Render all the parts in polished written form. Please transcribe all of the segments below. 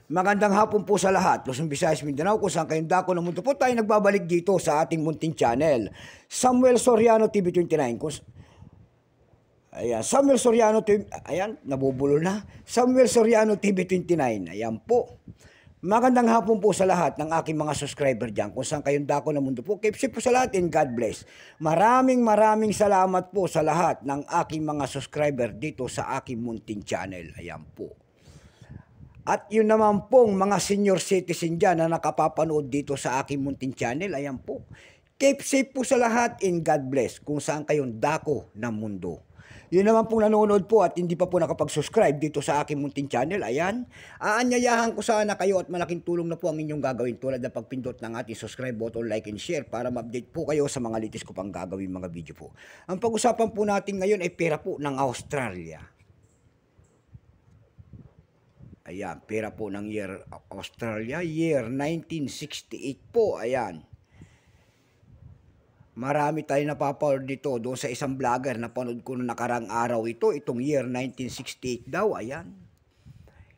Magandang hapon po sa lahat, Luzon, Visayas, Mindanao, kung saan kayong dako ng mundo po tayo nagbabalik dito sa ating munting channel. Samuel Soriano TV29. Ayan, Samuel Soriano TV, ayan, nabubulol na. Samuel Soriano TV29, ayan po. Magandang hapon po sa lahat ng aking mga subscriber dyan, kung saan kayong dako ng mundo po. Keep safe po sa lahat and God bless. Maraming salamat po sa lahat ng aking mga subscriber dito sa aking munting channel. Ayan po. At yun naman pong mga senior citizen dyan na nakapapanood dito sa aking munting channel, ayan po. Keep safe po sa lahat and God bless kung saan kayong dako ng mundo. Yun naman pong nanonood po at hindi pa po nakapag-subscribe dito sa aking munting channel, ayan. Aanyayahan ko sana kayo at malaking tulong na po ang inyong gagawin tulad ng pagpindot ng ating subscribe button, like and share para ma-update po kayo sa mga latest ko pang gagawin mga video po. Ang pag-usapan po natin ngayon ay pera po ng Australia. Ayan, pera po ng year Australia, year 1968 po, ayan. Marami tayo napapanood dito doon sa isang vlogger na panood ko noong nakarang araw ito, itong year 1968 daw, ayan.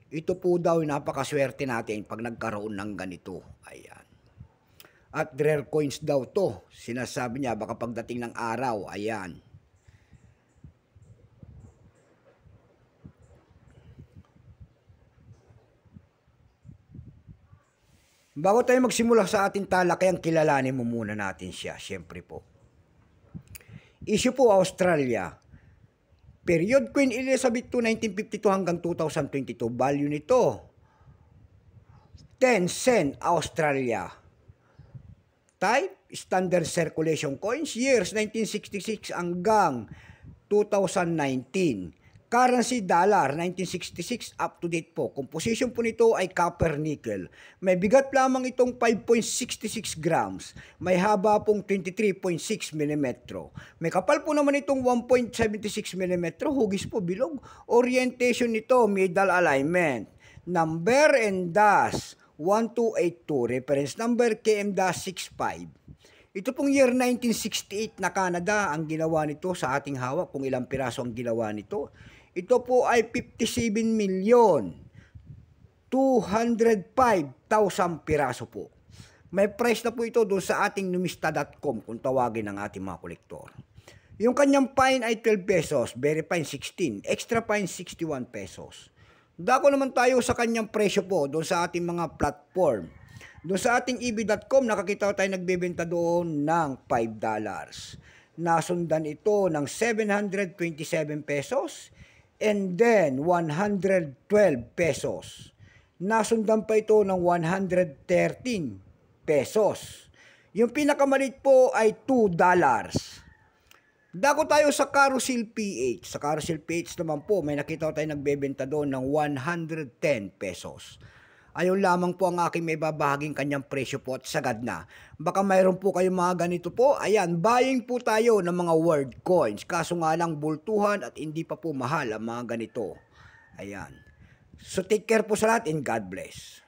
Ito po daw, napakaswerte natin pag nagkaroon ng ganito, ayan. At rare coins daw to, sinasabi niya baka pagdating ng araw, ayan. Bago tayo magsimula sa ating talakayan, kilalanin mo muna natin siya, syempre po. Issue po Australia. Period Queen Elizabeth II, 1952 hanggang 2022. Value nito, 10 cent Australia. Type, standard circulation coins, years 1966 hanggang 2019. Currency dollar, 1966 up to date po. Composition po nito ay copper nickel. May bigat lamang itong 5.66 grams. May haba pong 23.6 mm. May kapal po naman itong 1.76 mm. Hugis po bilog. Orientation nito, middle alignment. Number and dash 1282. Reference number KM-65. Ito pong year 1968 na Canada ang ginawa nito sa ating hawak. Kung ilang piraso ang ginawa nito. Ito po ay 57,205,000 piraso po. May price na po ito doon sa ating numista.com kung tawagin ng ating mga kolektor. Yung kanyang fine ay 12 pesos, very fine 16, extra fine 61 pesos. Dako naman tayo sa kanyang presyo po doon sa ating mga platform. Doon sa ating ebay.com, nakakita tayo nagbebenta doon ng $5. Nasundan ito ng 727 pesos and then 112 pesos. Nasundan pa ito ng 113 pesos. Yung pinakamalit po ay $2. Dako tayo sa Carousel PH. Sa Carousel PH naman po, may nakita tayo nagbebenta doon ng 110 pesos. Ayun lamang po ang aking may babahaging kanyang presyo po at sagad na. Baka mayroon po kayong mga ganito po. Ayan, buying po tayo ng mga world coins. Kaso nga lang bultuhan at hindi pa po mahal ang mga ganito. Ayan. So take care po sa lahat and God bless.